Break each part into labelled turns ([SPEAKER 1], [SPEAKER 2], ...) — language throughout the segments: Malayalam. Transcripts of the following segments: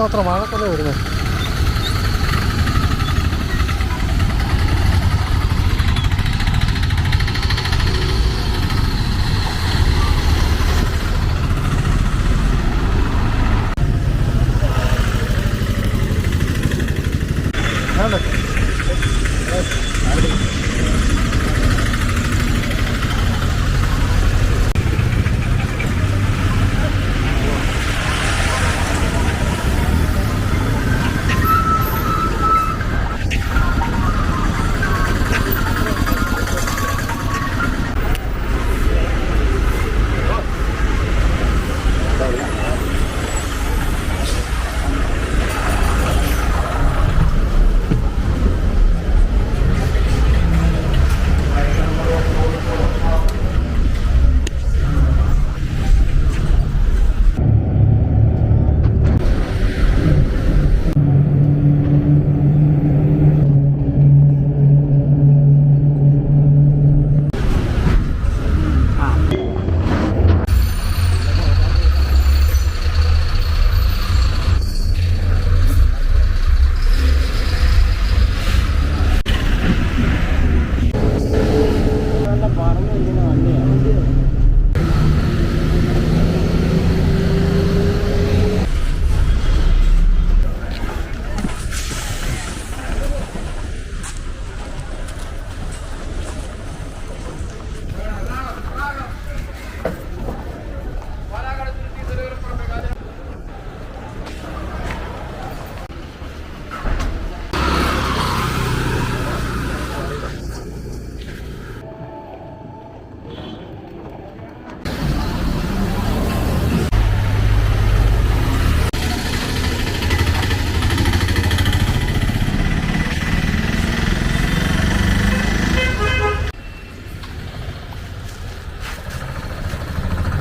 [SPEAKER 1] എന്തുമാത്രം വാഴക്കൊല വരുന്നത്.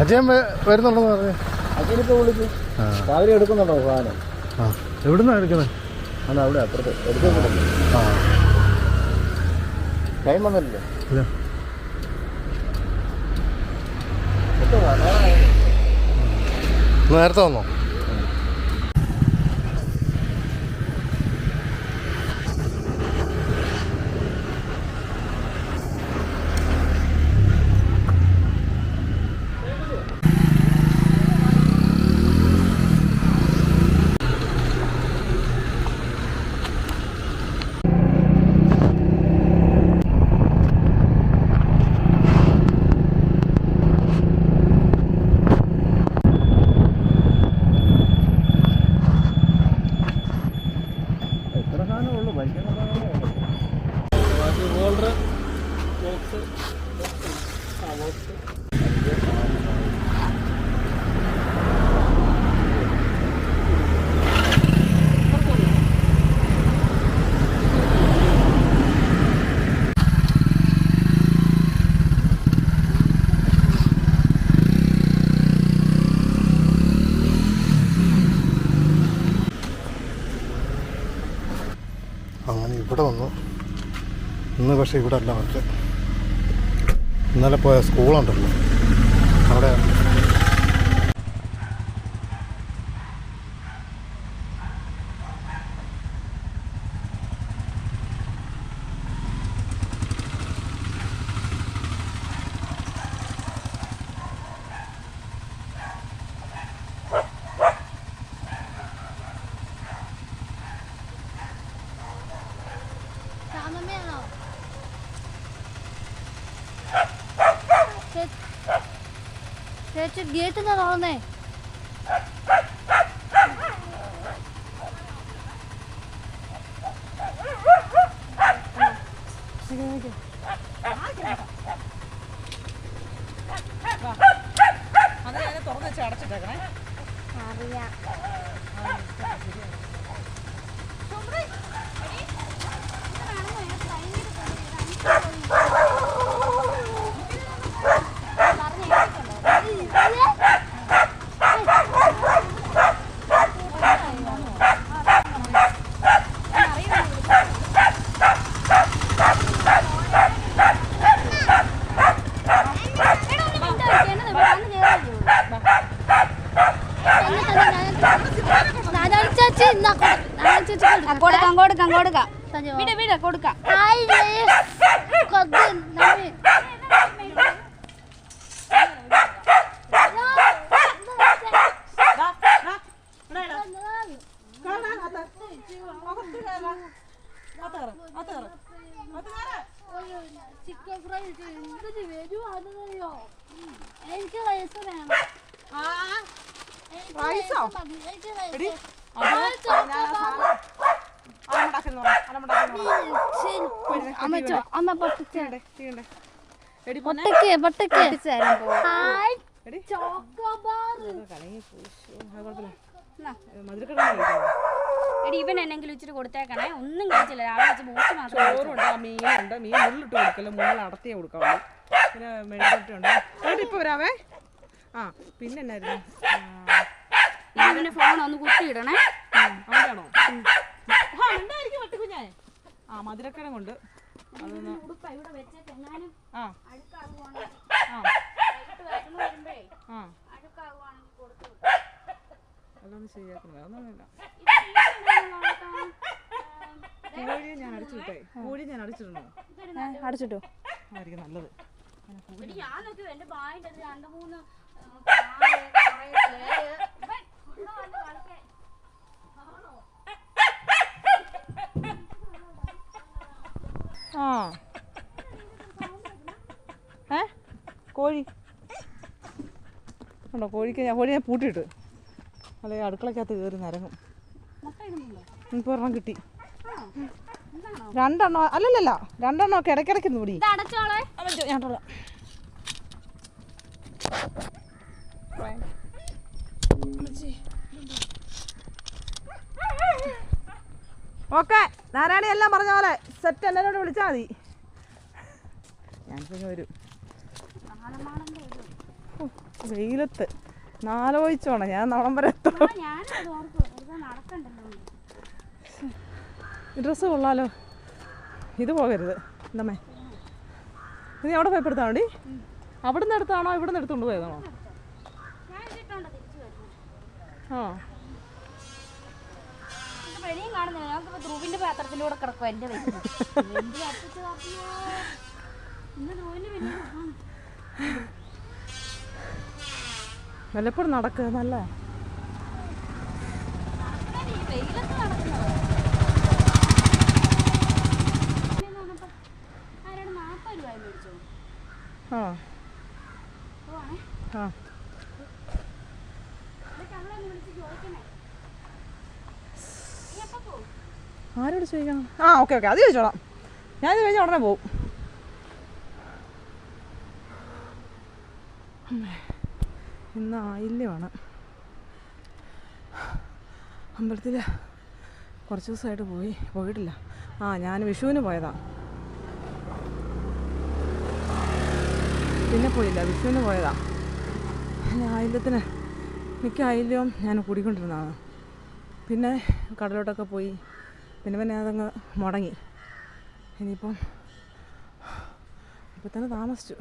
[SPEAKER 1] അജയൻ വരുന്നുണ്ടെന്ന് പറഞ്ഞു.
[SPEAKER 2] അജയനിപ്പോൾ വിളിച്ചു. രാവിലെ എടുക്കുന്നുണ്ടോ സാധനം?
[SPEAKER 1] ആ, എവിടുന്നാണ് എടുക്കുന്നത്?
[SPEAKER 2] അല്ല, അവിടെ അപ്പുറത്ത് എടുക്കുന്നുണ്ടല്ലോ.
[SPEAKER 1] ആ,
[SPEAKER 2] ടൈം വന്നിട്ടില്ല.
[SPEAKER 1] നേരത്തെ വന്നോ? അങ്ങനെ ഇവിടെ വന്നു. ഇന്ന് പക്ഷേ ഇവിടെ അല്ല, മറ്റേ ഇന്നലെ പോയ സ്കൂളുണ്ടല്ലോ അവിടെ.
[SPEAKER 3] ചേച്ചി ഗേറ്റ് എന്താ തുറന്നേ?
[SPEAKER 4] അടച്ചിട്ടേക്കണേ.
[SPEAKER 3] അറിയാം.
[SPEAKER 4] കൊടുക്കാം വിട വിട കൊടുക്കാം
[SPEAKER 3] ചിക്കൻ ഫ്രൈ എന്തിന് വരുവാണെന്നറിയോ? എനിക്ക് റൈസ് വേണം.
[SPEAKER 5] റൈസോ?
[SPEAKER 4] എടി ഇവൻ എന്നെങ്കിലും ഇച്ചിരി കൊടുത്തേക്കണേ. ഒന്നും കഴിച്ചില്ല. രാവിലെ വെച്ച് ബൂസ്റ്റ് മാത്രം.
[SPEAKER 5] ചോറുണ്ട്, മീനുണ്ട്. മീൻ മുള്ളിട്ട് കൊടുക്കല്ലോ, മുള്ളിൽ അടത്തിയേ കൊടുക്കാവുള്ളൂ. പിന്നെ മെഴുകുവരട്ടിയുണ്ട്. എന്നിട്ട് ഇപ്പോൾ വരാവേ. ആ പിന്നെ എന്നായിരുന്നു,
[SPEAKER 4] ഇവന്റെ ഫോൺ ഒന്ന് കുത്തിയിടണേ.
[SPEAKER 5] അവൻ്റെയാണോ? ഉണ്ടായിരിക്കും വെട്ടിക്കുഞ്ഞേ. ആ മധുരക്കിഴങ്ങ് കൊണ്ട് അതൊന്ന് ആ ആ അതൊന്ന് ശരിയാക്കണം. അതൊന്നുമില്ല. കോഴിയെ ഞാൻ അടിച്ചു വിട്ടേ. കോഴി ഞാൻ അടിച്ചിടണോ?
[SPEAKER 4] അടച്ചിട്ടോ?
[SPEAKER 5] ആയിരിക്കും നല്ലത്.
[SPEAKER 4] ഞാൻ നോക്കി എന്റെ ബായിന്റെ 2-3
[SPEAKER 5] ആ കോഴി ഉണ്ടോ? കോഴിക്ക് ഞാൻ പൂട്ടിയിട്ട് അല്ലെങ്കിൽ അടുക്കളക്കകത്ത് കയറി നരങ്ങും. ഇപ്പോൾ ഒരെണ്ണം കിട്ടി. 2 എണ്ണം അല്ലല്ല, 2 എണ്ണം ഒക്കെ ഇടയ്ക്കിടയ്ക്ക് കൂടി. ഞാൻ ഓക്കെ നാരായണി എല്ലാം പറഞ്ഞ പോലെ സെറ്റ് എന്നോട് വിളിച്ചാൽ മതി. ഞാൻ പിന്നെ വരും. വെയിലത്ത് നാലോചിച്ചോണം ഞാൻ നടം വരെ എത്തും. ഡ്രസ്സ് കൊള്ളാലോ. ഇത് പോകരുത് എന്തമ്മേ. നീ അവിടെ പോയി എടുത്താണോ ഡി? അവിടെ നിന്ന് എടുത്താണോ ഇവിടെ നിന്ന് എടുത്തുകൊണ്ട് പോയതാണോ? ആ
[SPEAKER 4] പാത്രത്തിന്റെ കൂടെ കിടക്കും എന്റെ
[SPEAKER 5] വല്ലപ്പോഴും നടക്കുക നല്ല. ആ ആ ആരോട് ചോദിക്കണം? ആ ഓക്കെ ഓക്കെ അത് ചോദിച്ചോളാം. ഞാനിത് കഴിഞ്ഞാൽ ഉടനെ പോവും. ഇന്ന് ആയില്യമാണ്. അമ്പലത്തിൽ കുറച്ച് ദിവസമായിട്ട് പോയിട്ടില്ല. ആ ഞാൻ വിഷുവിന് പോയതാണ്. പിന്നെ പോയില്ല, വിഷുവിന് പോയതാണ്. ആയില്യത്തിന് മിക്ക ആയില്യവും ഞാൻ കൂടിക്കൊണ്ടിരുന്നതാണ്. പിന്നെ കടലോട്ടൊക്കെ പോയി. പിന്നെ അതങ്ങ് മുടങ്ങി. ഇനിയിപ്പം ഇപ്പം തന്നെ താമസിച്ചു.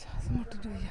[SPEAKER 5] ശ്വാസം മുട്ടിട്ട് വയ്യ.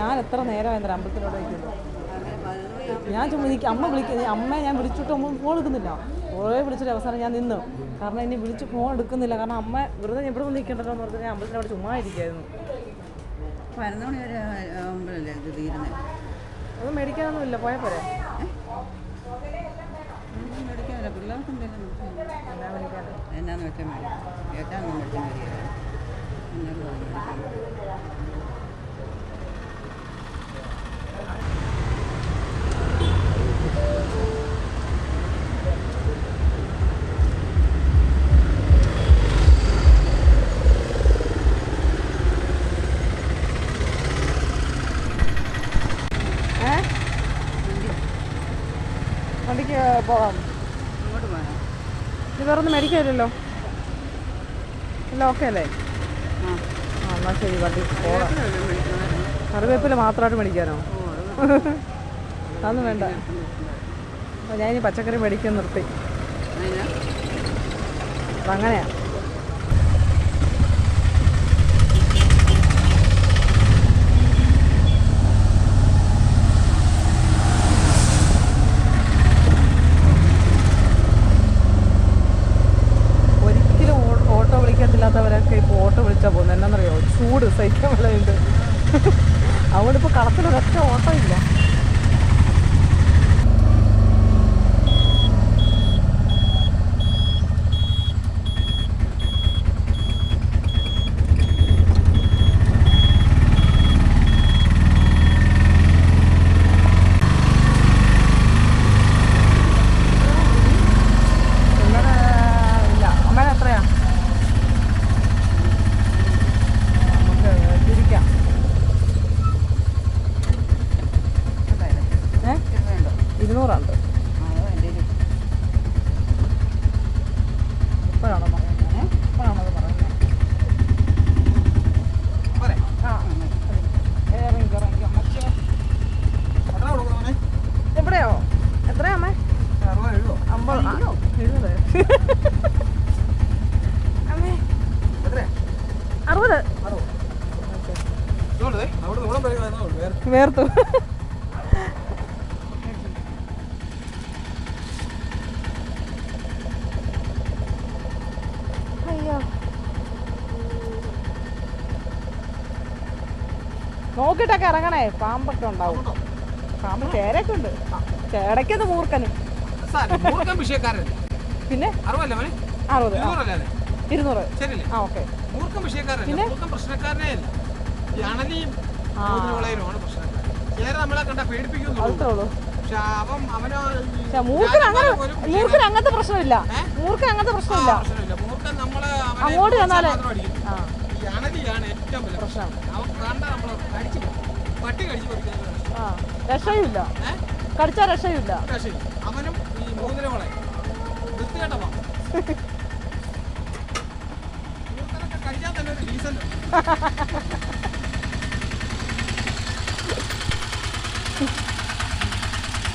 [SPEAKER 5] ഞാൻ എത്ര നേരം എന്താ അമ്പലത്തിലോട് വയ്ക്കുന്നു. ഞാൻ ചുമ്മാ എനിക്ക് അമ്മ വിളിക്കുന്നത്, അമ്മയെ ഞാൻ വിളിച്ചിട്ട് അമ്മ ഫോൺ എടുക്കുന്നില്ല. കുറേ വിളിച്ചിട്ട് അവസാനം ഞാൻ നിന്നു. കാരണം ഇനി വിളിച്ച് ഫോൺ എടുക്കുന്നില്ല. കാരണം അമ്മ വെറുതെ ഇവിടെ വന്ന് നിൽക്കേണ്ടല്ലോ എന്ന് പറഞ്ഞാൽ ഞാൻ അമ്പലത്തിനോട് ചുമ്മാ ഇരിക്കായിരുന്നു.
[SPEAKER 6] 11 മണി വരെ ആകുമ്പോഴല്ലേ ഇത് തീരുന്നത്.
[SPEAKER 5] ഒന്നും മേടിക്കാനൊന്നുമില്ല, പോയാൽ പോരെ.
[SPEAKER 6] മേടിക്കാനില്ല, പിള്ളേർക്ക് എന്തെങ്കിലും എന്നാന്ന് വെച്ചാൽ മേടിക്കും. ഏറ്റാന്ന് മേടിച്ചാൽ മതിയല്ല. എന്നോട് മേടിക്കാൻ
[SPEAKER 5] വണ്ടിക്ക് പോകാം.
[SPEAKER 6] അങ്ങോട്ട് പോകാനോ?
[SPEAKER 5] ഇത് വേറെ ഒന്നും മേടിക്കാമല്ലോ. എല്ലാം ഓക്കെ അല്ലേ?
[SPEAKER 6] ആ
[SPEAKER 5] എന്നാൽ ശരി, വണ്ടി പോകാം.
[SPEAKER 6] മേടിക്കണമായിരുന്നു.
[SPEAKER 5] കറിവേപ്പില മാത്രമായിട്ട് മേടിക്കാനോ? അതൊന്നും വേണ്ട. അപ്പോൾ ഞാൻ ഇനി പച്ചക്കറി മേടിക്കാൻ നിർത്തി. അപ്പം അങ്ങനെയാണ്. ഓട്ടോ വിളിക്കത്തില്ലാത്തവരൊക്കെ ഇപ്പോൾ ഓട്ടോ വിളിച്ചാൽ പോകുന്നത്. എന്നാണെന്നറിയോ? ചൂട് സഹിക്കാൻ വിളയുണ്ട്. അതുകൊണ്ട് ഇപ്പോൾ കളത്തിലൊരൊറ്റ ഓട്ടോ ഇല്ല. എവിടെയോ? എത്രയാ അമ്മേ? 60 വേർത്തു. അയ്യോ, നോക്കിട്ടൊക്കെ ഇറങ്ങണേ, പാമ്പൊക്കെ ഉണ്ടാവും. പാമ്പ് ചേരൊക്കെ ഉണ്ട്. ചേടയ്ക്കത് മൂർക്കനും. പിന്നെ 60 200. ആ ഓക്കെ. പിന്നെ മൂർക്കൻ അങ്ങനത്തെ പ്രശ്നമില്ല. മൂർക്കൻ അങ്ങനത്തെ പ്രശ്നമില്ല. അങ്ങോട്ട് ചെന്നാലേ പ്രശ്നം. രക്ഷയുമില്ല, കടിച്ചാൽ രക്ഷയുമില്ല.
[SPEAKER 2] അവനും ഈ മൂന്നിലവളെ വൃത്തികെട്ടവാ കഴിക്കാൻ തന്നെ ഒരു ഡീസന്റ്.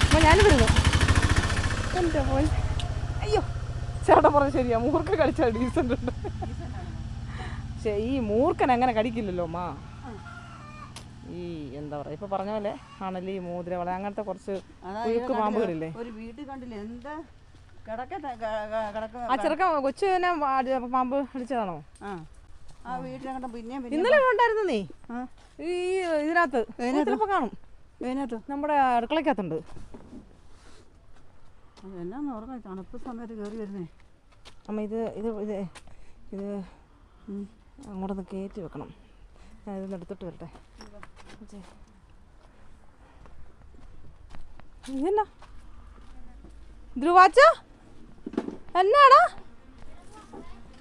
[SPEAKER 5] അപ്പോൾ ഞാൻ വരുന്നു. എൻ്റെ പോയി. അയ്യോ, ചേട്ടൻ പറഞ്ഞ ശരിയാ, മൂർക്ക കടിച്ചാൽ ഡീസൻ്റ് ഉണ്ട്. പക്ഷേ ഈ മൂർക്കൻ അങ്ങനെ കടിക്കില്ലല്ലോ അമ്മ. ഈ എന്താ പറയുക, ഇപ്പം പറഞ്ഞ പോലെ ആണല്ലേ ഈ മോതിരവള അങ്ങനത്തെ കുറച്ച് കുഴുക്ക് പാമ്പുകളില്ലേ.
[SPEAKER 6] ഒരു വീട്ടിൽ കണ്ടില്ലേ എന്താ
[SPEAKER 5] ആ ചെറുക്കൻ കൊച്ചു തന്നെ പാമ്പ് അടിച്ചതാണോ?
[SPEAKER 6] ആ വീട്ടിലങ്ങോട്ട് പിന്നെ
[SPEAKER 5] ഇന്നലെ ഉണ്ടായിരുന്നു നീ ഈ ഇതിനകത്ത് ചിലപ്പോൾ കാണും.
[SPEAKER 6] ഇതിനകത്ത്
[SPEAKER 5] നമ്മുടെ അടുക്കളക്കകത്തുണ്ട്.
[SPEAKER 6] എന്നാന്ന് ഓർമ്മ തണുപ്പ് സമയത്ത് കയറി വരുന്നേ.
[SPEAKER 5] അമ്മ ഇത് ഇത് ഇത് ഇത് അങ്ങോട്ടൊന്ന് കയറ്റി വെക്കണം. ഞാൻ ഇതൊന്ന് എടുത്തിട്ട് വരട്ടെ. ഇതെന്നാ ധ്രുവാച്ച, എന്നാടാ?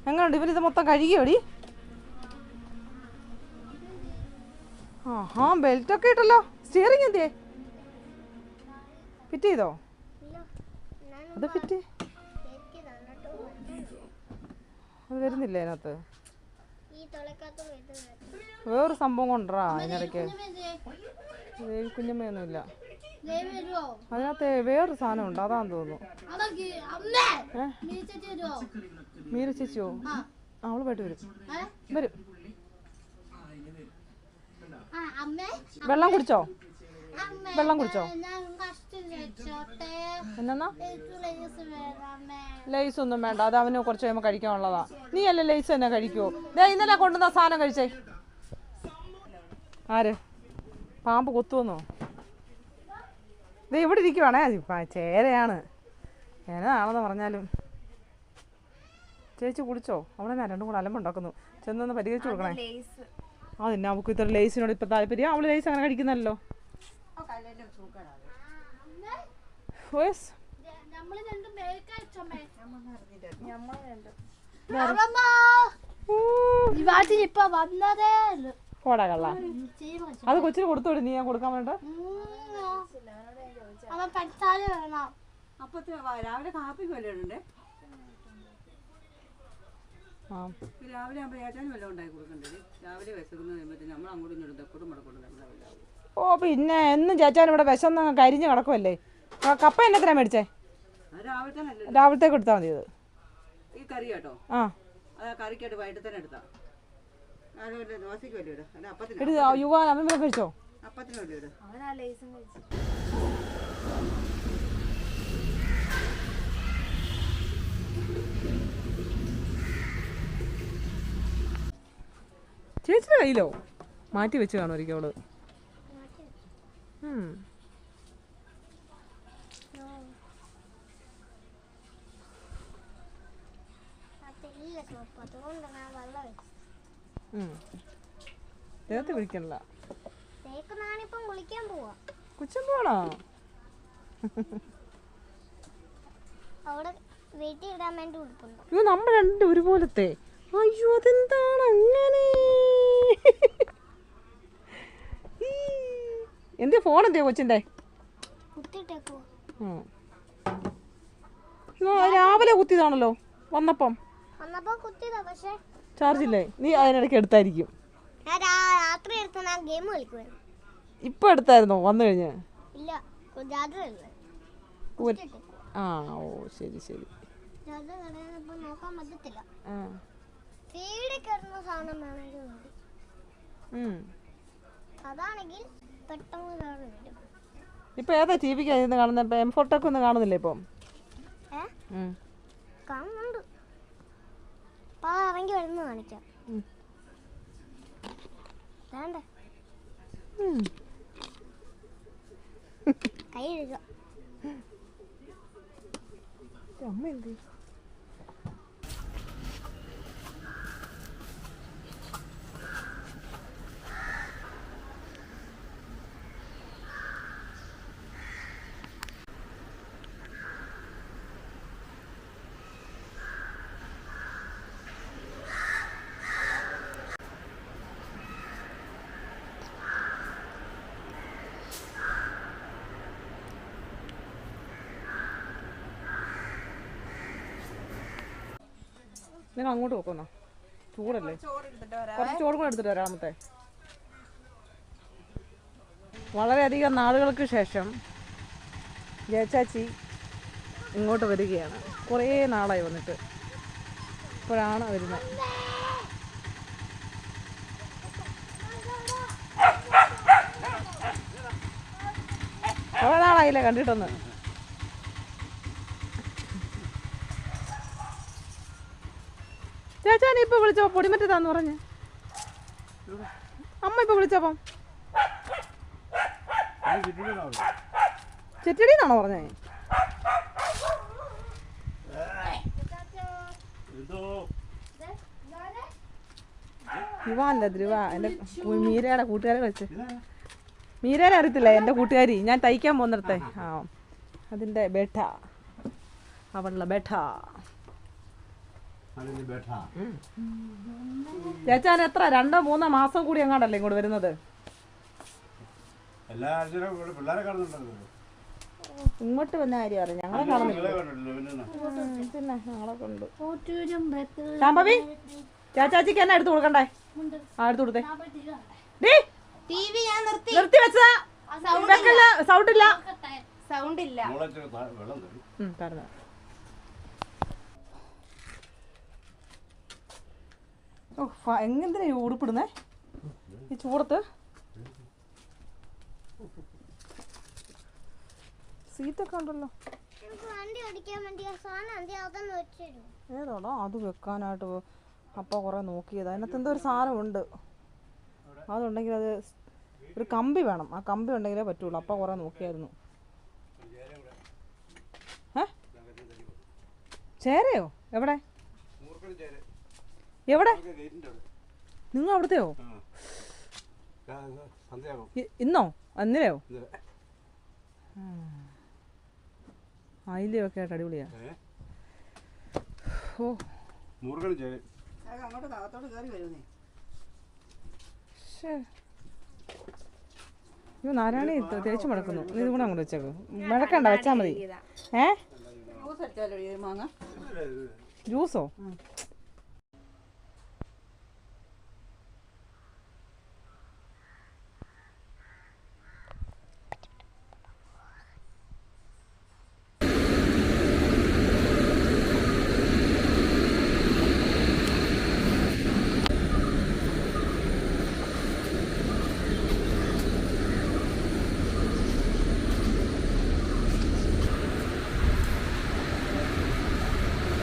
[SPEAKER 5] എങ്ങനെയുണ്ട്? ഇവരിത് മൊത്തം കഴുകിയോടി? ആ ബെൽറ്റൊക്കെ ഇട്ടല്ലോ. സ്റ്റിയറിംഗ് എന്തിയേ? ഫിറ്റ് ചെയ്തോ? അത് ഫിറ്റ് അത് വരുന്നില്ല അതിനകത്ത്. വേറൊരു സംഭവം കൊണ്ടുവരാ അതിനിടയ്ക്ക്. കുഞ്ഞമ്മയൊന്നുമില്ല അതിനകത്ത്. വേറൊരു സാധനം ഉണ്ട്, അതാന്ന് തോന്നുന്നു. മീര ചേച്ചിയോ? അവള് പോയിട്ട് വരും.
[SPEAKER 3] അമ്മേ
[SPEAKER 5] വെള്ളം കുടിച്ചോ?
[SPEAKER 3] അമ്മേ
[SPEAKER 5] വെള്ളം കുടിച്ചോ?
[SPEAKER 3] ഞാൻ കഷ്ടം വെച്ചോട്ടെ.
[SPEAKER 5] എന്നാ
[SPEAKER 3] എനിക്ക് ലേസ് വേണം അമ്മേ.
[SPEAKER 5] ലേസ് ഒന്നും വേണ്ട, അത് അവന് കുറച്ച് കഴിയുമ്പോൾ കഴിക്കാനുള്ളതാ. നീ അല്ലേ ലേസ് തന്നെ കഴിക്കുവോ? ഇന്നലെ കൊണ്ടുവന്ന സാധനം കഴിച്ചേ. ആര്? പാമ്പ് കൊത്തുവന്നോ? ഇത് ഇവിടെ ഇരിക്കുവാണേ. ചേരയാണ്. ചേരയാണെന്ന് പറഞ്ഞാലും. ചേച്ചി കുടിച്ചോ? അവിടെ ഞാൻ രണ്ടും കൂടെ അലമ്പുണ്ടാക്കുന്നു. ചെന്നൊന്ന് പരിഹരിച്ചു കൊടുക്കണേ. അതിന് അവൾക്ക് ഇത്ര ലേസിനോട് ഇപ്പം താല്പര്യം. അവള് ലേസ് അങ്ങനെ കഴിക്കുന്നല്ലോ.
[SPEAKER 3] നമ്മള് രണ്ടും മേൽക്കച്ചമ്മേ. ഇപ്പൊ വന്നതേ ഉള്ളു.
[SPEAKER 5] പോടാ കള്ള. അത് കൊച്ചിന് കൊടുത്തോടി. നീ ഞാൻ കൊടുക്കാൻ വേണ്ട.
[SPEAKER 3] അവൻ പഞ്ചസാര വേണം.
[SPEAKER 6] അപ്പൊ രാവിലെ കാപ്പിക്ക് വല്ലതുണ്ടേ? രാവിലെ ആകുമ്പോൾ ഏറ്റാനും വല്ലതും ഉണ്ടാക്കി കൊടുക്കണ്ടേ? രാവിലെ വിശക്കുന്ന കഴിയുമ്പോഴത്തേന് നമ്മൾ അങ്ങോട്ടും ഇങ്ങോട്ടും തെക്കോട്ടും മടക്കോട്ടും നമ്മളെല്ലാം.
[SPEAKER 5] ഓ പിന്നെ എന്നും ചേച്ചാൻ ഇവിടെ വിശന്ന് കരിഞ്ഞ് കിടക്കുമല്ലേ. കപ്പ എന്നത്തിനാ മേടിച്ചേ? രാവിലത്തേക്ക് എടുത്താൽ മതി. ഇത്
[SPEAKER 6] ഈ കറി കേട്ടോ.
[SPEAKER 5] ആ
[SPEAKER 6] കറിക്കായിട്ട് വൈകിട്ട് തന്നെ എടുത്താ. ദോശയ്ക്ക് വലിയ ഇടും. അല്ല അപ്പത്തിന്
[SPEAKER 5] യുവാൻ അവൻ കഴിച്ചോ?
[SPEAKER 6] അപ്പത്തിന് വലിയ ഇടും.
[SPEAKER 5] ചേച്ചിയുടെ കയ്യിലോ? മാറ്റി വെച്ച് കാണുമായിരിക്കും അവള്. ദേഹത്ത് വിളിക്കണില്ല. കുച്ചൻ പോണോ? അയ്യോ നമ്മൾ രണ്ടും ഒരുപോലത്തെ. അയ്യോ അതെന്താണ് അങ്ങനെ? എന്റെ ഫോൺ എന്തിയാ കൊച്ചിന്റെ? രാവിലെ കുത്തിയതാണല്ലോ വന്നപ്പം. ചാർജ് ഇല്ലേ? നീ അതിനിടയ്ക്ക് എടുത്തായിരിക്കും. ഇപ്പൊ എടുത്തായിരുന്നോ വന്നു കഴിഞ്ഞ്? ആ ഓ ശരി ശരി. ഇപ്പൊ ഏതാ ടി വിക്ക് കാണുന്ന? M4 ഒന്നും കാണുന്നില്ലേ ഇപ്പം?
[SPEAKER 3] കാണുന്നുണ്ട്. ഇറങ്ങി വരുന്ന കാണിക്കാം. കൈ എടുക്കാം.
[SPEAKER 5] അമ്മ എന്ത്? നിങ്ങൾ അങ്ങോട്ട് പോക്കുന്നോ? ചൂടല്ലേ? കുറച്ച് ചോറ് കൂടെ എടുത്തിട്ട് വരാമത്തെ. വളരെയധികം നാളുകൾക്ക് ശേഷം ജയച്ചാച്ചി ഇങ്ങോട്ട് വരികയാണ്. കുറേ നാളായി വന്നിട്ട്. ഇപ്പോഴാണ് വരുന്നത്. കുറേ നാളായില്ലേ കണ്ടിട്ടൊന്ന്. ചേച്ചാനെ ഇപ്പൊ വിളിച്ചപ്പോ പൊടിമറ്റത്താന്ന് പറഞ്ഞ്. അമ്മ ഇപ്പൊ വിളിച്ചപ്പം ചെറ്റടിന്നാണോ പറഞ്ഞേ? ധ്രുവല്ല ധ്രുവ എന്റെ മീരയുടെ കൂട്ടുകാരെ വെച്ച്. മീരേനെ അറിയത്തില്ല എന്റെ കൂട്ടുകാരി. ഞാൻ തയ്ക്കാൻ പോന്നിടത്തെ. ആ അതിന്റെ ബേട്ട. അവളുടെ ബേട്ട. ചേച്ചാൻ എത്ര 2-3 മാസം കൂടി എങ്ങാണ്ടല്ലേ ഇങ്ങോട്ട് വരുന്നത്? ഇങ്ങോട്ട് വന്ന കാര്യം അറിയാം. ഞങ്ങളെ കാണുന്നില്ല. പിന്നെ ഞങ്ങളെ കൊണ്ട് ശാംഭവി ചേച്ചാച്ചിക്ക് എന്നെ എടുത്തു കൊടുക്കണ്ടേ? ആ എടുത്തു കൊടുത്തേ. നിർത്തി വെച്ചതാ. സൗണ്ട് ഇല്ല. തരുന്ന ഓ എന്തിനാ ഉടുപ്പിടുന്നേ ഈ ചൂടത്ത്? സീറ്റൊക്കെ ഉണ്ടല്ലോ.
[SPEAKER 3] നമുക്ക് വണ്ടി ഓടിക്കാൻ വേണ്ടി ആ സാധനം എന്തി അതൊന്ന് വെച്ചു തരുമോ?
[SPEAKER 5] ഏതാണോ അത് വെക്കാനായിട്ട് അപ്പ കുറേ നോക്കിയത്. അതിനകത്ത് എന്തോ ഒരു സാധനമുണ്ട്. അതുണ്ടെങ്കിൽ അത് ഒരു കമ്പി വേണം. ആ കമ്പി ഉണ്ടെങ്കിലേ പറ്റുള്ളൂ. അപ്പ കുറേ നോക്കിയായിരുന്നു. ചേരയോ? എവിടെ എവിടെ? നിങ്ങൾ അവിടുത്തെയോ? ഇന്നോ? അന്നേരയോ? അയിലൊക്കെ ആയിട്ട് അടിപൊളിയാ. ഓ
[SPEAKER 6] അങ്ങോട്ട് താഴത്തോട്ട് കയറി വരുന്നേ.
[SPEAKER 5] അയ്യോ നാരായണി തേച്ച് മടക്കുന്നു. ഇത് കൂടെ അങ്ങോട്ട് വെച്ചേക്ക്. മടക്കണ്ട, വെച്ചാൽ മതി.
[SPEAKER 6] ജ്യൂസ് അടിച്ചാലോ ഈ മാങ്ങ?
[SPEAKER 5] ജ്യൂസോ?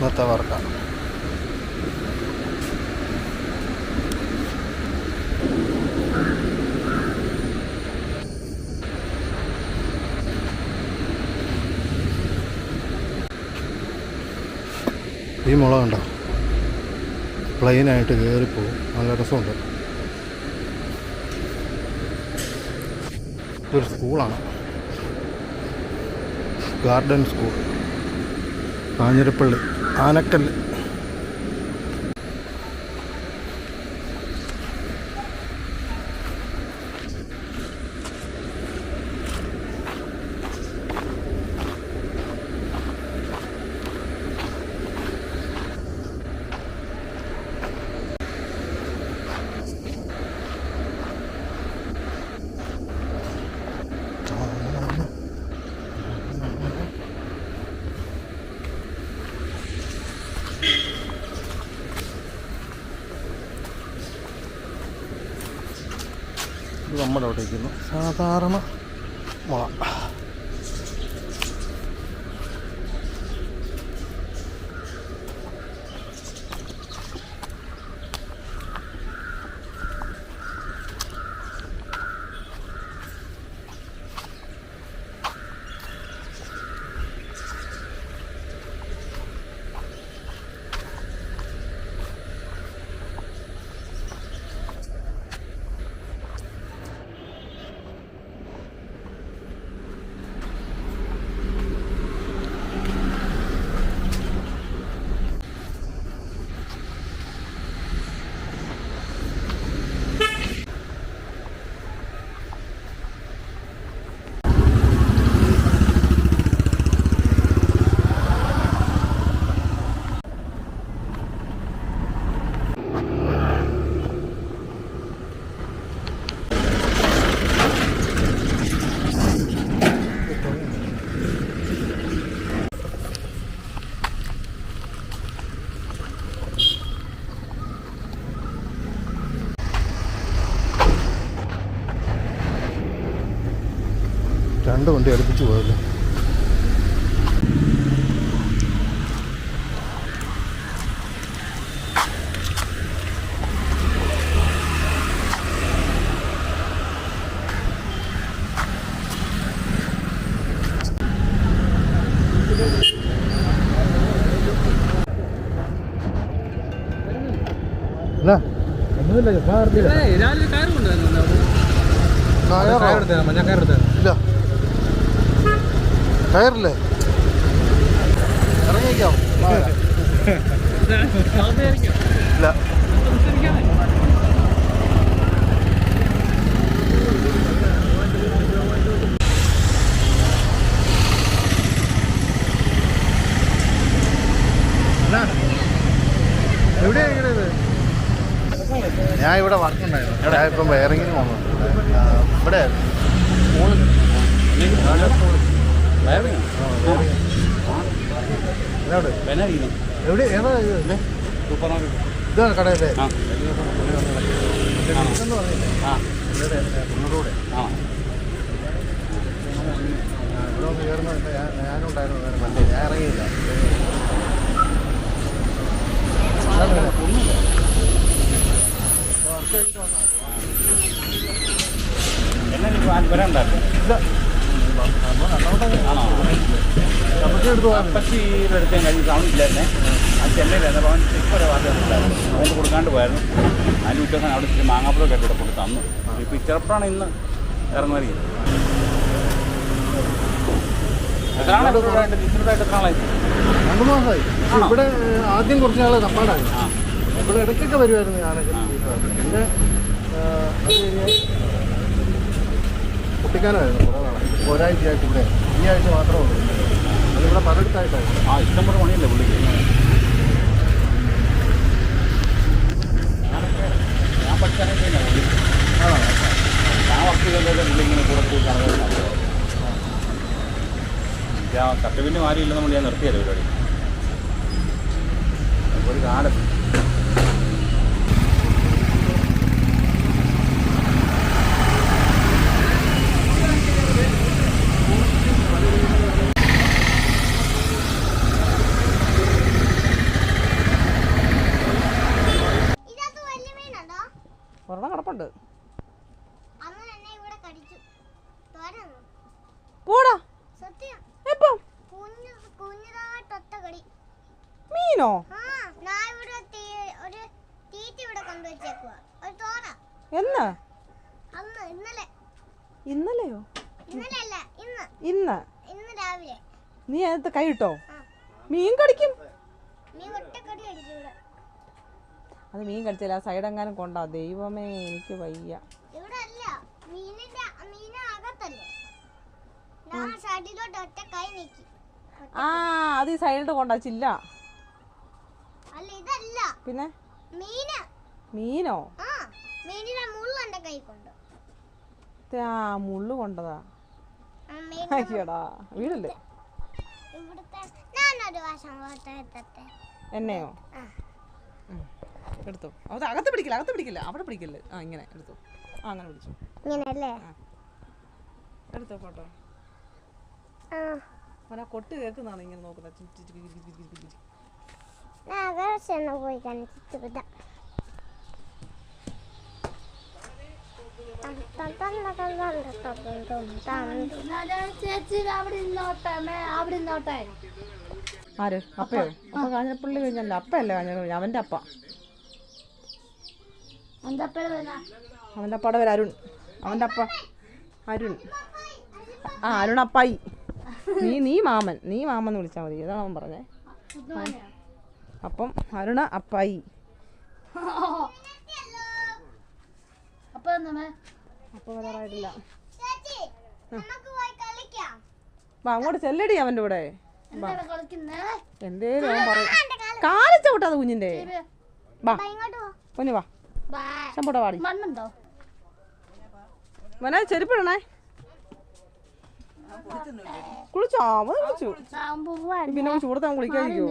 [SPEAKER 1] ഇന്നത്തെ വർക്ക ഈ മുളകുണ്ടോ പ്ലെയിനായിട്ട് കയറിപ്പോവും. നല്ല രസമുണ്ട്. ഇതൊരു സ്കൂളാണ്, ഗാർഡൻ സ്കൂൾ, കാഞ്ഞിരപ്പള്ളി ആനക്കല്ല്. ഇത് നമ്മുടെ അവിടെ ഇരിക്കുന്നു സാധാരണ മുള. രണ്ട് വണ്ടി അടുപ്പിച്ച് പോയല്ലോ.
[SPEAKER 2] രാവിലെ കയർ കൊണ്ടുവരുന്നുണ്ടോ? മഞ്ഞ കയറെടുത്ത
[SPEAKER 1] ഇല്ല, കയറില്ലേ? ഇറങ്ങിക്കാം. ഇല്ല, എവിടെയാ ഇങ്ങനെ? ഞാൻ ഇവിടെ വർക്കുണ്ടായിരുന്നു. ഞാൻ ഇപ്പം വയറിങ്ങിന് പോകുന്നുണ്ട്. ഇവിടെ എവിടെ ഏതാ ഇത്? ഇതാണ് കടയല്ലേ? ഇതെന്ന് പറഞ്ഞില്ലേ? ഇവിടെ ഒന്ന് കയറുന്നുണ്ട്. ഞാനുണ്ടായിരുന്നു വണ്ടി, ഞാൻ ഇറങ്ങിയില്ല.
[SPEAKER 7] അപ്പച്ചിയുടെ കഴിഞ്ഞ് സൗണ്ടില്ലായിരുന്നേ. ആ ചെന്നൈയിലായിരുന്നു. അപ്പോൾ അവൻ ചെക്ക് വാർത്തയുണ്ടായിരുന്നു. അതുകൊണ്ട് കൊടുക്കാണ്ട് പോയായിരുന്നു. അതിന് വ്യത്യാസം അവിടെ ഇച്ചിരി മാങ്ങാപ്പഴമൊക്കെ ഇവിടെ കൊണ്ട് തന്നു. ഇപ്പോൾ ഈ ചെറുപ്പമാണ് ഇന്ന് ഇറങ്ങുമായിരിക്കും. എത്രയാണ് ഇത്രയായിട്ട് എത്ര നാളായി?
[SPEAKER 1] 2 മാസമായി. ഇവിടെ ആദ്യം കുറച്ച് നാൾ തപ്പാടായി. ഇവിടെ ഇടയ്ക്കൊക്കെ വരുമായിരുന്നു ഞാനൊക്കെ. പിന്നെ അത് കഴിഞ്ഞ് കുട്ടിക്കാലമായിരുന്നു കുറേ നാളെ. ഒരാഴ്ചയായിട്ട് ഇവിടെ, ഈ ആഴ്ച മാത്രമേ ഉള്ളൂ. അതിവിടെ പലയിടത്തായിട്ടായിരുന്നു.
[SPEAKER 7] ഇഷ്ടം പോലെ പണിയല്ലേ പുള്ളിക്ക്. ഞാൻ പഠിച്ചാലൊക്കെ ഞാൻ വർക്ക് ചെയ്തത് പുള്ളി ഇങ്ങനെ കൂടെ പോയി കറങ്ങുന്നത്. കട്ടുപിന്നെ ആരും നമ്മൾ ഞാൻ നിർത്തിയല്ലോ പരിപാടി. ഒരു കാലം
[SPEAKER 5] ഒരെണ്ണം കിടപ്പുണ്ട്. പോടാ. മീനോ? എന്ന്? ഇന്നലെയോ? ഇന്ന് നീ അതിനകത്ത് കൈ ഇട്ടോ? മീൻ കടിക്കും. അത് മീൻ കടിച്ചില്ല. ആ സൈഡ് എങ്ങാനും കൊണ്ടാ. ദൈവമേ, എനിക്ക് വയ്യ. ആ, അത് ഈ സൈഡിലോട്ട് കൊണ്ടാച്ചില്ല. പിന്നെ മീനോ? ആ, മുള്ളു കൊണ്ടതാ. അയ്യടാ, വീടല്ലേ? എന്നെയോ? എടുത്തോ. അത് അകത്ത് പിടിക്കില്ല, അകത്ത് പിടിക്കില്ല. അവിടെ പിടിക്കില്ല. ആ, ഇങ്ങനെ എടുത്തു. ആ, അങ്ങനെ പിടിച്ചു. എടുത്തോ ഫോട്ടോ. അവനാ കൊട്ട് കേൾക്കുന്നതാണ് ഇങ്ങനെ നോക്കുന്നത്.
[SPEAKER 3] പോയി കാണിച്ചിട്ട്
[SPEAKER 5] ആര്? അപ്പയോ? അപ്പ കാഞ്ഞിരപ്പള്ളി കഴിഞ്ഞല്ല. അപ്പയല്ലേ കാഞ്ഞിരപ്പള്ളി? അവൻ്റെ അപ്പ. അവൻ്റെ അപ്പയുടെ പേര് അരുൺ. അവൻ്റെ അപ്പ അരുൺ. ആ, അരുൺ അപ്പായി. നീ മാമൻ. നീ മാമൻ എന്ന് വിളിച്ചാൽ മതി. ഇതാണ് അവൻ പറഞ്ഞേ. അപ്പം അരുണ അപ്പായി. അപ്പൊ വരാറായിട്ടില്ല. വാ, അങ്ങോട്ട് ചെല്ലടി അവൻ്റെ കൂടെ. എന്തേലും അവൻ പറയും. കാലിച്ച വിട്ടാത് കുഞ്ഞിന്റെ. വാ കുഞ്ഞു, വാ. ശമ്പോട്ടെ പാടി. മോനെ ചെരുപ്പിടണേ. കുളിച്ചോ? അവൻ കുളിച്ചു. പിന്നെ ചൂടത്ത് അവൻ കുളിക്കാതിരിക്കോ?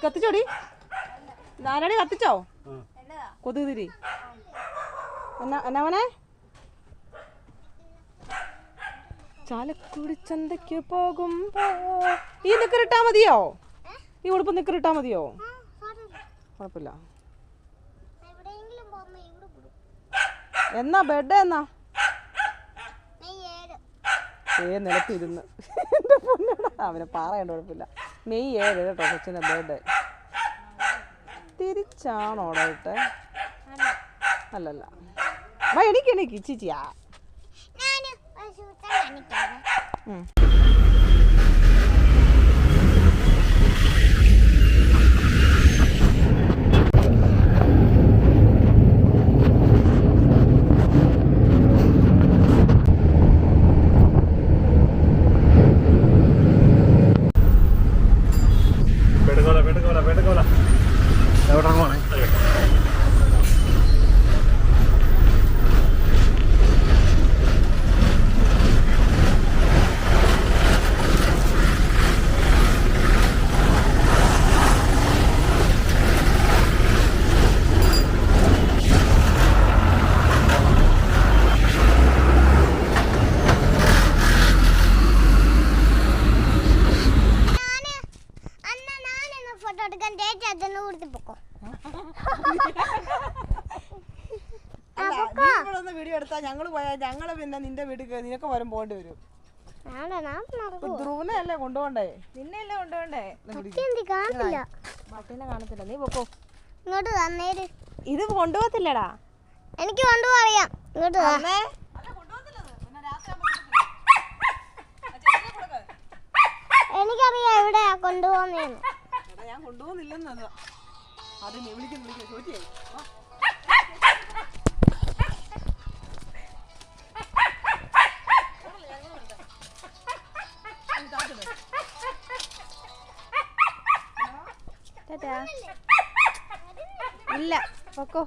[SPEAKER 5] കത്തിച്ചോടി. നാരായണി കത്തിച്ചോ? കൊതുക് തിരി. എന്നാ മോനെ? ചാലക്കുടി ചന്തയ്ക്ക് പോകുമ്പോ ഈ നിക്കറിട്ടാ മതിയോ? ഈ ഉടുപ്പ് നിക്കറിട്ടാ മതിയോ? കുഴപ്പമില്ല. എന്നാ ബെഡ്? എന്നാ നിലത്തിരുന്ന് എൻ്റെ പൊന്നടാ. അവനെ പറയണ്ട, കുഴപ്പമില്ല. മെയ് 7 കേട്ടോ കൊച്ചിൻ്റെ ബർത്ത്ഡേ. തിരിച്ചാണോടെ ഇട്ടെ? അല്ലല്ല. വാ, എണീക്ക് ചിച്ചിയാ.
[SPEAKER 1] എവിടെ പോണേ?
[SPEAKER 3] കൊടുക്കാൻ ചേച്ചി അതിന് കൊടുത്ത് പൊക്കോ.
[SPEAKER 5] ഒന്ന് വീഡിയോ എടുത്താൽ ഞങ്ങൾ പോയാൽ ഞങ്ങള് പിന്നെ നിന്റെ വീട്ടിൽ നിനക്ക് വരും പോകേണ്ടി വരും. ധ്രുവനല്ലേ കൊണ്ടുപോണ്ടേ, നിന്നെയല്ലേ കൊണ്ടുപോണ്ടേ.
[SPEAKER 3] കാണില്ല,
[SPEAKER 5] പട്ടീനെ കാണത്തില്ല, നീ പൊക്കോ.
[SPEAKER 3] ഇങ്ങോട്ട് തന്നേര്.
[SPEAKER 5] ഇത് കൊണ്ടുപോകത്തില്ലടാ.
[SPEAKER 3] എനിക്ക് കൊണ്ടുപോറിയാം. ഇങ്ങോട്ട് തന്നെ. എനിക്കറിയാം എവിടെയാ കൊണ്ടുപോകുന്നേന്ന്.
[SPEAKER 5] ഞാൻ കൊണ്ടുപോകുന്നില്ലെന്നത് അത് വിളിക്കുന്നു ചോദിച്ചേ. ഇല്ല പൊക്കോ.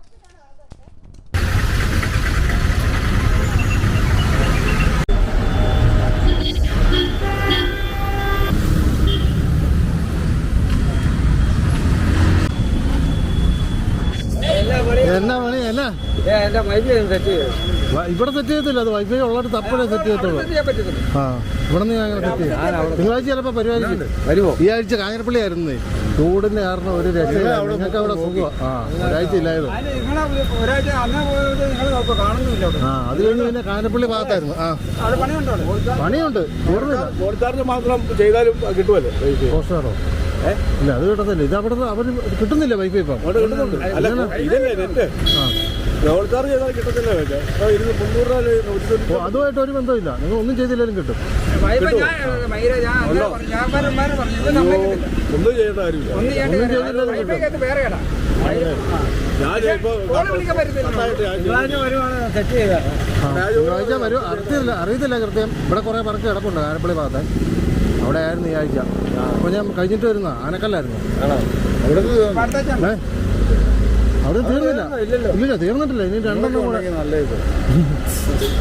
[SPEAKER 1] എന്നാ പണി എന്നാ
[SPEAKER 2] എന്റെ വൈഫൈ സെറ്റ് ചെയ്തു.
[SPEAKER 1] ഇവിടെ സെറ്റ് ചെയ്യത്തില്ല, അത് വൈഫൈ ഉള്ളിടത്ത് തപ്പഴേ സെറ്റ് ചെയ്യത്തുള്ളൂ. ആ ഇവിടെ നിന്ന് ഞങ്ങൾ സെറ്റ് ചെയ്യും. തിങ്കളാഴ്ച ചിലപ്പോൾ പരിപാടി
[SPEAKER 2] വരുമോ?
[SPEAKER 1] ഈ ആഴ്ച കാഞ്ഞിരപ്പള്ളി ആയിരുന്നേ, ചൂടിന്റെ കാരണം ഒരു രക്ഷയില്ല. നിങ്ങൾക്ക് അവിടെ സുഖം. ആ ഒരാഴ്ച ഇല്ലായിരുന്നു.
[SPEAKER 2] ഒരാഴ്ച അന്നേ പോയത് നിങ്ങൾ കാണുന്നില്ല.
[SPEAKER 1] ആ അത് കഴിഞ്ഞ് പിന്നെ കാഞ്ഞിരപ്പള്ളി ഭാഗത്തായിരുന്നു. ആ പണിയുണ്ട്,
[SPEAKER 2] ചാർജ് മാത്രം ചെയ്താലും കിട്ടുമല്ലോ.
[SPEAKER 1] പോസ്റ്റാറോ ഇല്ല, അത് കിട്ടത്തില്ല. ഇത് അവിടെ അവർ കിട്ടുന്നില്ല വൈഫൈ ഇപ്പം. അതുമായിട്ട് ഒരു ബന്ധമില്ല. നിങ്ങൾ ഒന്നും ചെയ്തില്ലാലും കിട്ടും.
[SPEAKER 2] ഒന്നും ചെയ്യേണ്ട കാര്യമില്ല.
[SPEAKER 1] തിങ്കളാഴ്ച വരും, അറിയത്തില്ല കൃത്യം. ഇവിടെ കുറേ വർക്ക് കിടപ്പുണ്ട് കാഞ്ഞിരപ്പള്ളി ഭാഗത്ത്. അവിടെ ആയിരുന്നു ഈ ആഴ്ച. അപ്പോൾ ഞാൻ കഴിഞ്ഞിട്ട് വരുന്ന ആനക്കല്ലായിരുന്നു. അവിടെ തീർന്നില്ല. ഇല്ല തീർന്നിട്ടില്ല, ഇനി രണ്ടെണ്ണം കൂടെ.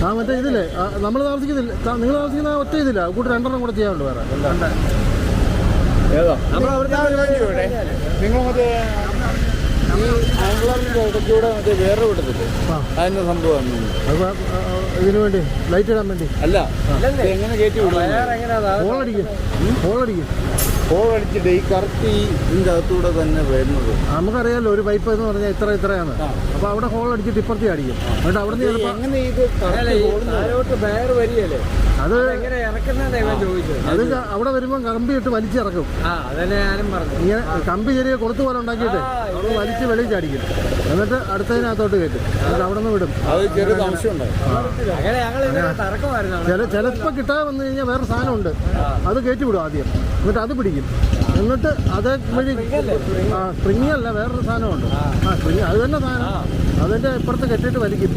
[SPEAKER 1] ആ മറ്റേ ഇതില്ലേ നമ്മൾ താമസിക്കുന്നില്ല, നിങ്ങൾ താമസിക്കുന്ന ഒറ്റ ഇതില്ല കൂട്ടി രണ്ടെണ്ണം കൂടെ ചെയ്യാറുണ്ട് വേറെ.
[SPEAKER 7] നിങ്ങൾ മറ്റേ ഈ ആംഗ്ലറിൻ്റെ ഇടയ്ക്കൂടെ മറ്റേ വേറെ വിടത്തില്ലേ, അതിൻ്റെ സംഭവം
[SPEAKER 1] ഇതിനു വേണ്ടി ലൈറ്റ് ഇടാൻ വേണ്ടി
[SPEAKER 7] അല്ല. എങ്ങനെ കയറ്റി വിടും? ഹോൾ അടിച്ചിട്ട് ഈ കറക്റ്റ് ഇതിൻ്റെ അകത്തൂടെ തന്നെ വരുന്നത്.
[SPEAKER 1] നമുക്കറിയാലോ ഒരു പൈപ്പ് എന്ന് പറഞ്ഞാൽ ഇത്രയാണ്. അപ്പൊ അവിടെ ഹോൾ അടിച്ചിട്ട് ഇപ്പുറത്തി അടിക്കും. എന്നിട്ട് അവിടെ നിന്ന്
[SPEAKER 7] എങ്ങനെ ഇത് വേറെ വരികയല്ലേ,
[SPEAKER 1] അത്
[SPEAKER 2] ചോദിച്ചത്
[SPEAKER 1] അത് അവിടെ വരുമ്പോൾ കമ്പി ഇട്ട് വലിച്ചിറക്കും.
[SPEAKER 2] അതന്നെ ഞാനും പറഞ്ഞു.
[SPEAKER 1] ഇങ്ങനെ കമ്പി ചെറിയ കൊടുത്തു പോലെ ഉണ്ടാക്കിയിട്ട് അവിടെ വലിച്ച് വെളിയിൽ ചാടിക്കും. എന്നിട്ട് അടുത്തതിനകത്തോട്ട് കയറ്റും. എന്നിട്ട് അവിടെ നിന്ന് വിടും.
[SPEAKER 7] അത് ചെറിയ സംശയം ഉണ്ടായി.
[SPEAKER 1] ചിലപ്പോൾ കിട്ടാതെ വന്നു കഴിഞ്ഞാൽ വേറെ സാധനമുണ്ട്, അത് കയറ്റി വിടും ആദ്യം. എന്നിട്ട് അത് പിടിക്കും. എന്നിട്ട് അതേ വഴി സ്പ്രിങ് അല്ല വേറൊരു സാധനമുണ്ട്. സ്പ്രിങ് അത് തന്നെ സാധനം. അതിൻ്റെ ഇപ്പുറത്ത് കെട്ടിയിട്ട് വലിക്കും.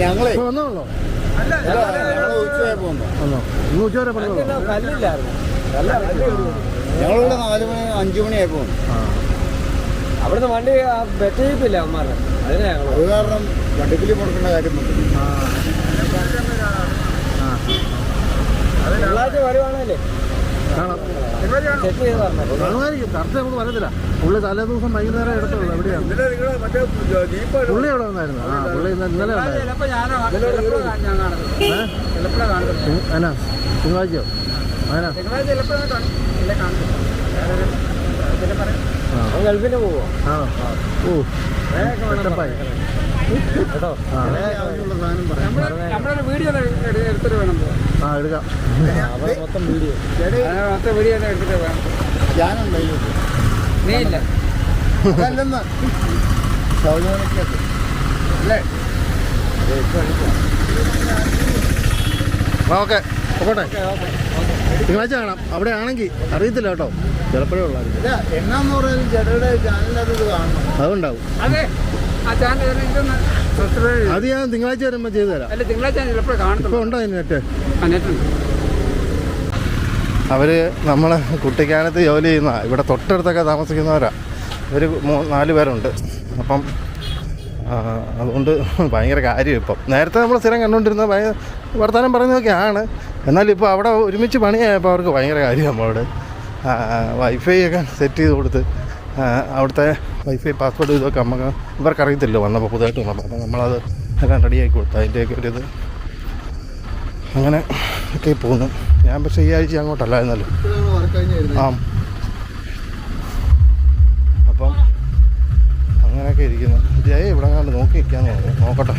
[SPEAKER 7] ഞങ്ങളെ
[SPEAKER 1] വന്നോളൂ.
[SPEAKER 7] ഉച്ചയായപ്പോ
[SPEAKER 1] വന്നോ ഇന്ന് ഉച്ചവരെ പറഞ്ഞോളൂ.
[SPEAKER 7] ഞങ്ങളിവിടെ 4 മണി 5 മണിയായപ്പോ
[SPEAKER 2] അവിടുന്ന് വണ്ടി ബെറ്റിപ്പില്ല അമ്മാരുടെ. അതിനെ
[SPEAKER 7] അത് കാരണം വണ്ടിക്കൂലി കൊടുക്കേണ്ട കാര്യം
[SPEAKER 2] തിങ്കളാഴ്ച വരുവാണല്ലേ
[SPEAKER 1] കാണാം.
[SPEAKER 2] സെറ്റ് ചെയ്ത് പറഞ്ഞു.
[SPEAKER 1] കാണുമായിരിക്കും. കറക്റ്റ് നമുക്ക് പറയത്തില്ല. പുള്ളി തലേ ദിവസം വൈകുന്നേരം എടുത്തുള്ളൂ. എവിടെയാണ് പുള്ളി എവിടെ വന്നായിരുന്നു? ആ പുള്ളി ഇന്നലെ ഉണ്ടായിരുന്നു.
[SPEAKER 2] ചിലപ്പോൾ ഞാൻ കാണുന്നത്.
[SPEAKER 1] എന്നാ തിങ്കളാഴ്ചയോ? അതിനാ
[SPEAKER 2] തിങ്കളാഴ്ച ചിലപ്പോൾ ഗൾഫിന് പോവോ?
[SPEAKER 1] ആ ഓ പെട്ടപ്പായി കേട്ടോ.
[SPEAKER 2] നമ്മളൊരു വീഡിയോ എടുത്തിട്ട് വേണം.
[SPEAKER 1] ആ എടുക്കാം.
[SPEAKER 2] മൊത്തം വീഡിയോ എടുത്തിട്ട് വേണം.
[SPEAKER 7] ഞാനുണ്ടല്ലോ
[SPEAKER 2] നീ ഇല്ല
[SPEAKER 7] അതല്ലെന്ന് അല്ലേ?
[SPEAKER 1] ഓക്കെ പോട്ടെ. തിങ്കളാഴ്ച കാണാം. അവിടെ ആണെങ്കിൽ അറിയത്തില്ല കേട്ടോ, ചിലപ്പോഴേ ഉള്ളായിരിക്കും.
[SPEAKER 7] എന്നാന്ന് പറയാനും ചേട്ടയുടെ ചാനലിനകത്ത് ഇത് കാണണം.
[SPEAKER 1] അതുണ്ടാവും.
[SPEAKER 2] അതെ ആ ചാനൽ ഇതൊന്ന് സബ്സ്ക്രൈബ്.
[SPEAKER 1] അത് ഞാൻ തിങ്കളാഴ്ച വരുമ്പോൾ ചെയ്തു തരാം.
[SPEAKER 2] അല്ല തിങ്കളാഴ്ച ചിലപ്പോൾ കാണുന്നു.
[SPEAKER 1] ഇപ്പോൾ ഉണ്ടോ അതിന് നെറ്റ്?
[SPEAKER 2] നെറ്റുണ്ട്.
[SPEAKER 1] അവർ നമ്മളെ കുട്ടിക്കാനത്ത് ജോലി ചെയ്യുന്ന ഇവിടെ തൊട്ടടുത്തൊക്കെ താമസിക്കുന്നവരാണ്. ഒരു 4 പേരുണ്ട്. അപ്പം അതുകൊണ്ട് ഭയങ്കര കാര്യം. ഇപ്പം നേരത്തെ നമ്മൾ സ്ഥിരം കണ്ടുകൊണ്ടിരുന്ന വർത്തമാനം പറയുന്നതൊക്കെയാണ്. എന്നാലും ഇപ്പോൾ അവിടെ ഒരുമിച്ച് പണിയായപ്പോൾ അവർക്ക് ഭയങ്കര കാര്യം. നമ്മളോട് വൈഫൈ ഒക്കെ സെറ്റ് ചെയ്ത് കൊടുത്ത് അവിടുത്തെ വൈഫൈ പാസ്വേഡ് ഇതൊക്കെ നമുക്ക് ഇവർക്കറിയത്തില്ല വന്നപ്പോൾ, പുതുതായിട്ട് വന്നപ്പോൾ. അപ്പോൾ നമ്മളത് എല്ലാം റെഡിയാക്കി കൊടുത്തു. അതിൻ്റെയൊക്കെ ഒരിത് അങ്ങനെ ഒക്കെ പോകുന്നു. ഞാൻ പക്ഷേ ഈ ആഴ്ച അങ്ങോട്ടല്ലായിരുന്നല്ലോ. ആ അപ്പം അങ്ങനെയൊക്കെ ഇരിക്കുന്നു. ജയ ഇവിടെ കണ്ട് നോക്കി നിൽക്കാന്ന് പറഞ്ഞു. നോക്കട്ടെ.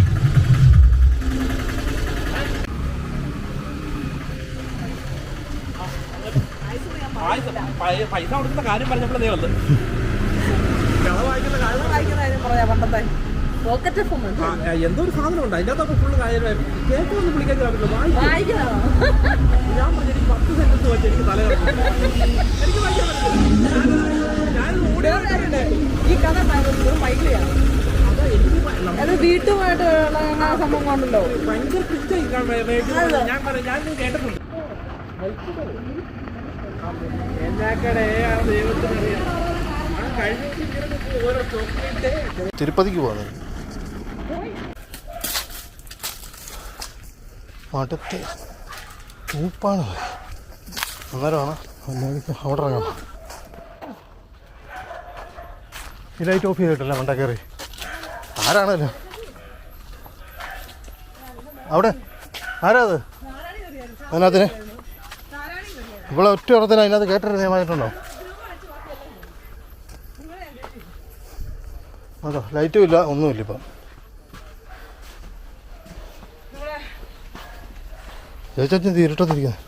[SPEAKER 7] പൈസ കൊടുക്കുന്ന കാര്യം പറഞ്ഞപ്പോഴേ വന്ന്
[SPEAKER 2] എന്തോ ഒരു സാധനം ഉണ്ട് അതിൻ്റെ അകത്തൊക്കെ ഫുള്ള് കാര്യം കേൾക്കൊന്നും വിളിക്കാൻ ഞാൻ പറഞ്ഞു എനിക്ക് 10 സെന്റൻസ് വെച്ച് എനിക്ക് തല എനിക്ക് വായിക്കാൻ പറ്റില്ല.
[SPEAKER 5] ഈ കഥ അത് വീട്ടുമായിട്ടുള്ള സംഭവം കൊണ്ടല്ലോ.
[SPEAKER 2] ഭയങ്കര ക്രിസ്റ്റായി ഞാൻ കേട്ടിട്ടുണ്ട്. എന്നാക്കടേ ആ ദൈവത്തിനറിയാം. ആ കഴിഞ്ഞ ഓരോ ചോക്ലേറ്റ്
[SPEAKER 1] തിരുപ്പതിക്ക് പോകുന്നത് മടുത്ത് ഊപ്പാണ്. അന്നേരമാണ് അവിടെ ഇറങ്ങണം. ഈ ലൈറ്റ് ഓഫ് ചെയ്തിട്ടല്ലേ മണ്ട കയറി. ആരാണല്ലോ അവിടെ? ആരാ അത്? അതിനകത്തിന് ഇവിടെ ഒറ്റ ഉറത്തിന് അതിനകത്ത് കേട്ടൊരു നിയമമായിട്ടുണ്ടോ? അതോ ലൈറ്റും ഇല്ല, ഒന്നുമില്ല ഇപ്പം. ചേച്ചി ഇരുട്ടത്തിരിക്കുന്നത്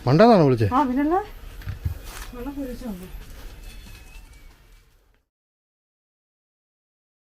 [SPEAKER 1] മണ്ടെന്നാണ് വിളിച്ചത്.
[SPEAKER 5] ആ പിന്നല്ലേ